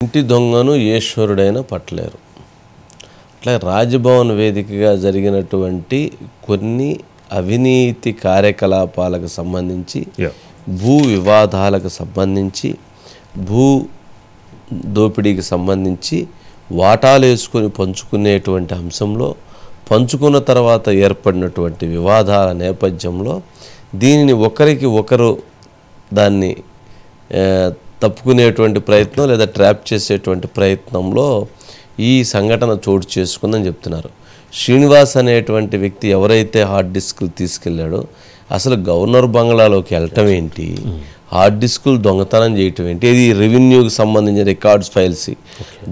ఇంటి దొంగను ఈశ్వరుడైన పట్టలేరు. అట్లా రాజ్భవన్ వేదికగా జరిగినటువంటి కొన్ని అవినీతి కార్యకలాపాలకు సంబంధించి, భూ వివాదాలకు సంబంధించి, భూ దోపిడీకి సంబంధించి వాటాలు వేసుకొని పంచుకునేటువంటి అంశంలో, పంచుకున్న తర్వాత ఏర్పడినటువంటి వివాదాల నేపథ్యంలో దీనిని ఒకరికి ఒకరు దాన్ని తప్పుకునేటువంటి ప్రయత్నం లేదా ట్రాప్ చేసేటువంటి ప్రయత్నంలో ఈ సంఘటన చోటు చేసుకుందని చెప్తున్నారు. శ్రీనివాస్ అనేటువంటి వ్యక్తి ఎవరైతే హార్డ్ డిస్కులు తీసుకెళ్ళాడో, అసలు గవర్నర్ బంగ్లాలోకి వెళ్ళటం ఏంటి, హార్డ్ డిస్కులు దొంగతనం చేయటం ఏంటి, ఇది రెవెన్యూకి సంబంధించిన రికార్డ్స్ ఫైల్స్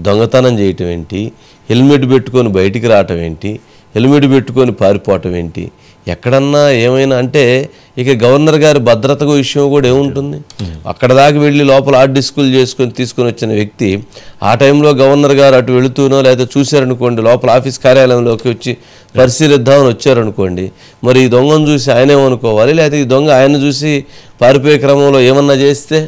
దొంగతనం చేయటం ఏంటి, హెల్మెట్ పెట్టుకొని బయటికి రావటం ఏంటి, హెల్మెట్ పెట్టుకొని పారిపోవటం ఏంటి, ఎక్కడన్నా ఏమైనా అంటే ఇక గవర్నర్ గారి భద్రత విషయం కూడా ఏముంటుంది. అక్కడ దాకా వెళ్ళి లోపల హార్డ్ డిస్కులు తీసుకొని వచ్చిన వ్యక్తి ఆ టైంలో గవర్నర్ గారు అటు వెళుతూనో లేదా చూశారనుకోండి, లోపల ఆఫీస్ కార్యాలయంలోకి వచ్చి పరిశీలిద్దామని వచ్చారనుకోండి, మరి ఈ దొంగను చూసి ఆయనేమనుకోవాలి, లేకపోతే ఈ దొంగ ఆయన చూసి పారిపోయే క్రమంలో ఏమన్నా చేస్తే,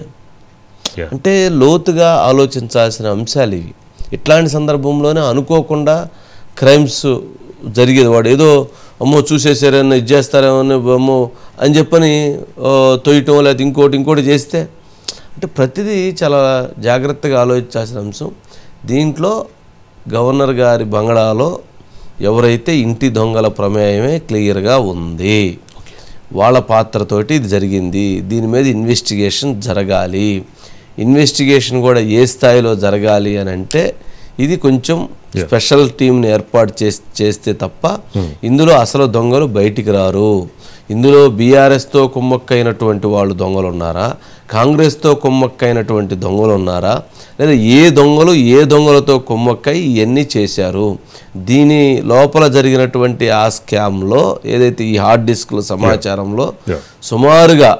అంటే లోతుగా ఆలోచించాల్సిన అంశాలు ఇవి. ఇట్లాంటి సందర్భంలోనే అనుకోకుండా క్రైమ్స్ జరిగేది. వాడు ఏదో అమ్మో చూసేసారని ఇది చేస్తారేమో అమ్మో అని చెప్పని తొయ్యటం లేకపోతే ఇంకోటి చేస్తే, అంటే ప్రతిదీ చాలా జాగ్రత్తగా ఆలోచించాల్సిన అంశం. దీంట్లో గవర్నర్ గారి బంగ్లాలో ఎవరైతే ఇంటి దొంగల ప్రమేయమే క్లియర్గా ఉంది, వాళ్ళ పాత్రతోటి ఇది జరిగింది. దీని మీద ఇన్వెస్టిగేషన్ జరగాలి. ఇన్వెస్టిగేషన్ కూడా ఏ స్థాయిలో జరగాలి అని అంటే ఇది కొంచెం స్పెషల్ టీంని ఏర్పాటు చేస్తే తప్ప ఇందులో అసలు దొంగలు బయటికి రారు. ఇందులో బీఆర్ఎస్తో కుమ్మక్కైనటువంటి వాళ్ళు దొంగలు ఉన్నారా, కాంగ్రెస్తో కుమ్మక్కైనటువంటి దొంగలు ఉన్నారా, లేదా ఏ దొంగలతో కుమ్మక్కై ఇవన్నీ చేశారు. దీని లోపల జరిగినటువంటి ఆ స్కామ్లో ఏదైతే ఈ హార్డ్ డిస్క్ల సమాచారంలో సుమారుగా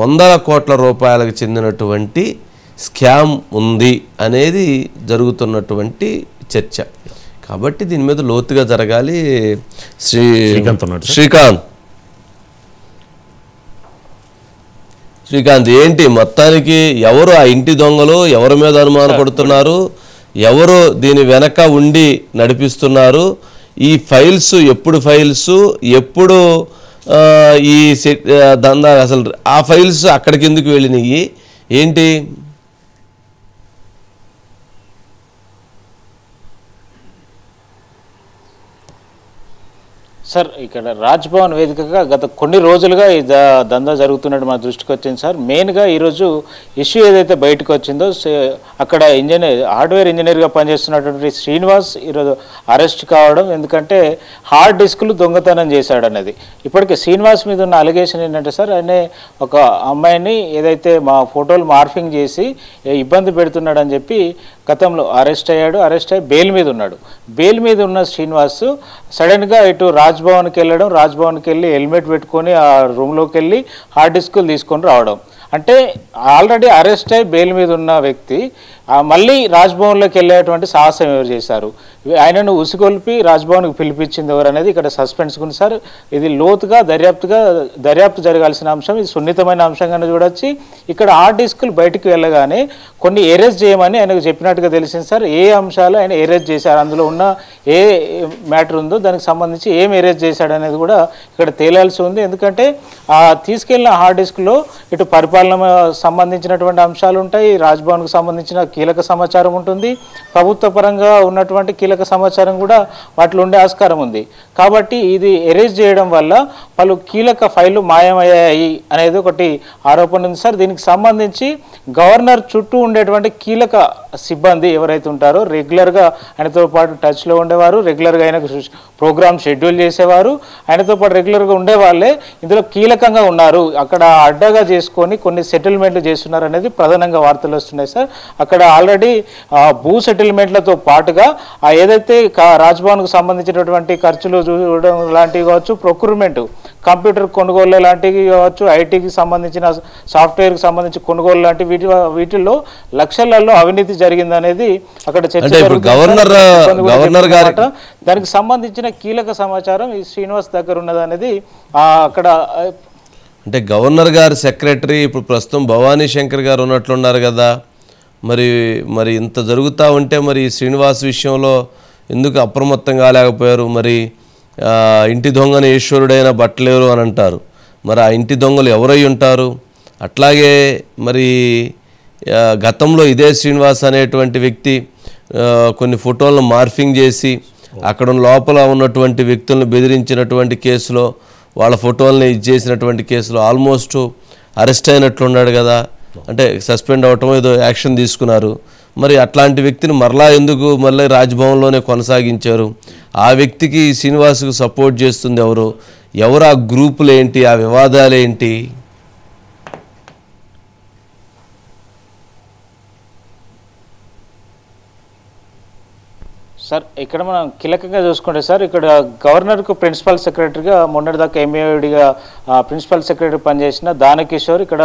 100 కోట్ల రూపాయలకు చెందినటువంటి స్కామ్ ఉంది అనేది జరుగుతున్నటువంటి చర్చ. కాబట్టి దీని మీద లోతుగా జరగాలి. శ్రీకాంత్ ఏంటి మొత్తానికి ఎవరు ఆ ఇంటి దొంగలు, ఎవరి మీద అనుమానపడుతున్నారు, ఎవరు దీని వెనక ఉండి నడిపిస్తున్నారు, ఈ ఫైల్స్ ఎప్పుడు ఈ దందా, అసలు ఆ ఫైల్స్ అక్కడికి ఎందుకు వెళ్ళినాయి ఏంటి? సార్, ఇక్కడ రాజ్భవన్ వేదికగా గత కొన్ని రోజులుగా ఈ దందా జరుగుతున్నట్టు మా దృష్టికి వచ్చింది సార్. మెయిన్గా ఈరోజు ఇష్యూ ఏదైతే బయటకు వచ్చిందో, అక్కడ హార్డ్వేర్ ఇంజనీర్గా పనిచేస్తున్నటువంటి శ్రీనివాస్ ఈరోజు అరెస్ట్ కావడం, ఎందుకంటే హార్డ్ డిస్కులు దొంగతనం చేశాడన్నది. ఇప్పటికే శ్రీనివాస్ మీద ఉన్న అలిగేషన్ ఏంటంటే సార్, ఆయన ఒక అమ్మాయిని ఏదైతే మా ఫోటోలు మార్ఫింగ్ చేసి ఇబ్బంది పెడుతున్నాడని చెప్పి గతంలో అరెస్ట్ అయ్యి బెయిల్ మీద ఉన్నాడు. బెయిల్ మీద ఉన్న శ్రీనివాస్ సడన్గా ఇటు రాజ్భవన్కి వెళ్ళడం, రాజ్భవన్కి వెళ్ళి హెల్మెట్ పెట్టుకొని ఆ రూమ్లోకి వెళ్ళి హార్డ్ డిస్కులు తీసుకొని రావడం. అంటే ఆల్రెడీ అరెస్ట్ అయ్యి బెయిల్ మీద ఉన్న వ్యక్తి మళ్ళీ రాజ్భవన్లోకి వెళ్ళేటువంటి సాహసం ఎవరు చేశారు, ఆయనను ఉసిగొల్పి రాజ్భవన్కి పిలిపించింది ఎవరు అనేది ఇక్కడ సస్పెన్స్ ఉంది సార్. ఇది లోతుగా దర్యాప్తు జరగాల్సిన అంశం. ఇది సున్నితమైన అంశంగానే చూడొచ్చు. ఇక్కడ హార్డ్ డిస్కులు బయటికి వెళ్ళగానే కొన్ని ఎరేజ్ చేయమని ఆయనకు చెప్పినట్టుగా తెలిసింది సార్. ఏ అంశాలు ఆయన ఎరేజ్ చేశారు, అందులో ఉన్న ఏ మ్యాటర్ ఉందో దానికి సంబంధించి ఏం ఎరేజ్ చేశాడు అనేది కూడా ఇక్కడ తేలాల్సి ఉంది. ఎందుకంటే తీసుకెళ్లిన హార్డ్ డిస్క్లో ఇటు పరిపాలన సంబంధించినటువంటి అంశాలు ఉంటాయి, రాజ్భవన్కు సంబంధించిన కీలక సమాచారం ఉంటుంది, ప్రభుత్వ పరంగా ఉన్నటువంటి కీలక సమాచారం కూడా వాటిలో ఉండే ఆస్కారం ఉంది. కాబట్టి ఇది ఎరేజ్ చేయడం వల్ల పలు కీలక ఫైళ్లు మాయమయ్యాయి అనేది ఒకటి ఆరోపణ ఉంది సార్. దీనికి సంబంధించి గవర్నర్ చుట్టూ ఉండేటువంటి కీలక సిబ్బంది ఎవరైతే ఉంటారో, రెగ్యులర్గా ఆయనతో పాటు టచ్లో ఉండేవారు, రెగ్యులర్గా ఆయనకు ప్రోగ్రామ్ షెడ్యూల్ చేసేవారు, ఆయనతో పాటు రెగ్యులర్గా ఉండేవాళ్ళే ఇందులో కీలకంగా ఉన్నారు. అక్కడ అడ్డగా చేసుకొని కొన్ని సెటిల్మెంట్లు చేస్తున్నారు అనేది ప్రధానంగా వార్తలు వస్తున్నాయి సార్. అక్కడ ఆల్రెడీ భూ సెటిల్మెంట్లతో పాటుగా ఏదైతే రాజ్భవన్కు సంబంధించినటువంటి ఖర్చులు చూడడం లాంటివి కావచ్చు, ప్రొక్యూర్మెంట్ కంప్యూటర్ కొనుగోలు లాంటివి కావచ్చు, ఐటీకి సంబంధించిన సాఫ్ట్వేర్కి సంబంధించి కొనుగోలు లాంటి వీటిల్లో లక్షలలో అవినీతి జరిగిందనేది అక్కడ చర్చ. దానికి సంబంధించిన కీలక సమాచారం ఈ శ్రీనివాస్ దగ్గర ఉన్నదనేది అక్కడ. అంటే గవర్నర్ గారి సెక్రటరీ ఇప్పుడు ప్రస్తుతం భవానీ శంకర్ గారు ఉన్నట్లున్నారు కదా, మరి మరి ఇంత జరుగుతూ ఉంటే మరి శ్రీనివాస్ విషయంలో ఎందుకు అప్రమత్తం కాలేకపోయారు? మరి ఇంటి దొంగని ఈశ్వరుడైన బట్టలేరు అని అంటారు. మరి ఆ ఇంటి దొంగలు ఎవరై ఉంటారు? అట్లాగే మరి గతంలో ఇదే శ్రీనివాస్ అనేటువంటి వ్యక్తి కొన్ని ఫోటోలను మార్ఫింగ్ చేసి అక్కడ లోపల ఉన్నటువంటి వ్యక్తులను బెదిరించినటువంటి కేసులో వాళ్ళ ఫోటోలని ఇచ్చేసినటువంటి కేసులో ఆల్మోస్ట్ అరెస్ట్ అయినట్లున్నాడు కదా, అంటే సస్పెండ్ అవటం ఏదో యాక్షన్ తీసుకున్నారు. మరి అట్లాంటి వ్యక్తిని మరలా ఎందుకు మళ్ళీ రాజ్భవన్లోనే కొనసాగించారు? ఆ వ్యక్తికి శ్రీనివాస్కు సపోర్ట్ చేస్తుంది ఎవరు? ఎవరు ఆ గ్రూపులు ఏంటి? ఆ వివాదాలు ఏంటి? సార్ ఇక్కడ మనం కీలకంగా చూసుకుంటే సార్, ఇక్కడ గవర్నర్కు ప్రిన్సిపల్ సెక్రటరీగా మొన్నటిదాకా ఎంఏడిగా ప్రిన్సిపల్ సెక్రటరీ పనిచేసిన దానకిషోర్ ఇక్కడ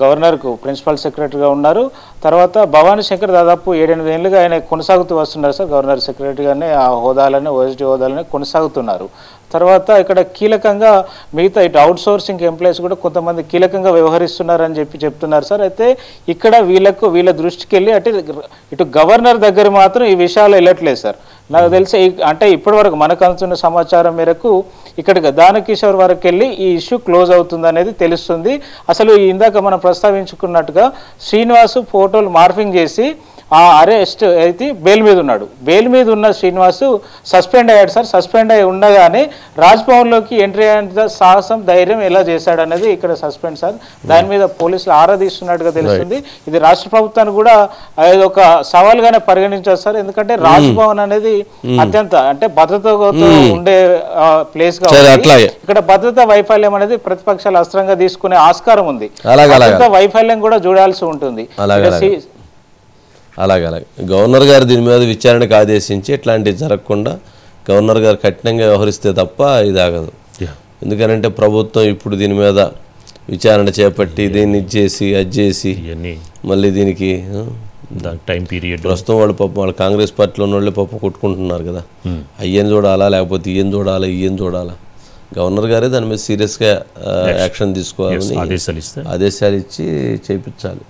గవర్నర్కు ప్రిన్సిపల్ సెక్రటరీగా ఉన్నారు. తర్వాత భవానీ శంకర్ దాదాపు 7-8 ఏళ్ళుగా ఆయన కొనసాగుతూ వస్తున్నారు సార్, గవర్నర్ సెక్రటరీగానే ఆ హోదాలనే ఓఎస్డీ హోదాలనే కొనసాగుతున్నారు. తర్వాత ఇక్కడ కీలకంగా మిగతా ఇటు అవుట్ సోర్సింగ్ ఎంప్లాయీస్ కూడా కొంతమంది కీలకంగా వ్యవహరిస్తున్నారని చెప్తున్నారు సార్. అయితే ఇక్కడ వీళ్ళ దృష్టికి వెళ్ళి ఇటు గవర్నర్ దగ్గర మాత్రం ఈ విషయాలు వెళ్ళట్లేదు సార్. నాకు తెలిసి అంటే ఇప్పటి వరకు మనకు అందుతున్న సమాచారం మేరకు ఇక్కడికి దానకిషోర్ వరకు వెళ్ళి ఈ ఇష్యూ క్లోజ్ అవుతుంది అనేది తెలుస్తుంది. అసలు ఇందాక మనం ప్రస్తావించుకున్నట్టుగా శ్రీనివాసు ఫోటోలు మార్ఫింగ్ చేసి ఆ అరెస్ట్ అయితే బెయిల్ మీద ఉన్నాడు. బెయిల్ మీద ఉన్న శ్రీనివాసు సస్పెండ్ అయ్యాడు సార్. సస్పెండ్ అయ్యి ఉండగానే రాజ్భవన్లోకి ఎంట్రీ అయ్యేంత సాహసం ధైర్యం ఎలా చేశాడు అనేది ఇక్కడ సస్పెండ్ సార్. దాని మీద పోలీసులు ఆరా తీస్తున్నట్టుగా తెలుస్తుంది. ఇది రాష్ట్ర ప్రభుత్వాన్ని కూడా ఒక సవాల్గానే పరిగణించారు సార్. ఎందుకంటే రాజ్భవన్ అనేది అత్యంత అంటే భద్రతతో ఉండే ప్లేస్ గా ఇక్కడ భద్రతా వైఫల్యం అనేది ప్రతిపక్షాలు అస్త్రంగా తీసుకునే ఆస్కారం ఉంది. భద్రతా వైఫల్యం కూడా చూడాల్సి ఉంటుంది. అలాగే గవర్నర్ గారు దీని మీద విచారణకు ఆదేశించి ఇట్లాంటివి జరగకుండా గవర్నర్ గారు కఠినంగా వ్యవహరిస్తే తప్ప ఇది ఆగదు. ఎందుకనంటే ప్రభుత్వం ఇప్పుడు దీని మీద విచారణ చేపట్టి దీన్ని ఇచ్చేసి అది చేసి మళ్ళీ దీనికి టైం పీరియడ్ ప్రస్తుతం వాళ్ళు పాపం వాళ్ళు కాంగ్రెస్ పార్టీలో ఉన్న వాళ్ళు పాపం కొట్టుకుంటున్నారు కదా, అయ్యేం చూడాలా లేకపోతే ఈయన చూడాలా. గవర్నర్ గారే దాని మీద సీరియస్గా యాక్షన్ తీసుకోవాలని ఆదేశాలు ఇచ్చి చేయించాలి.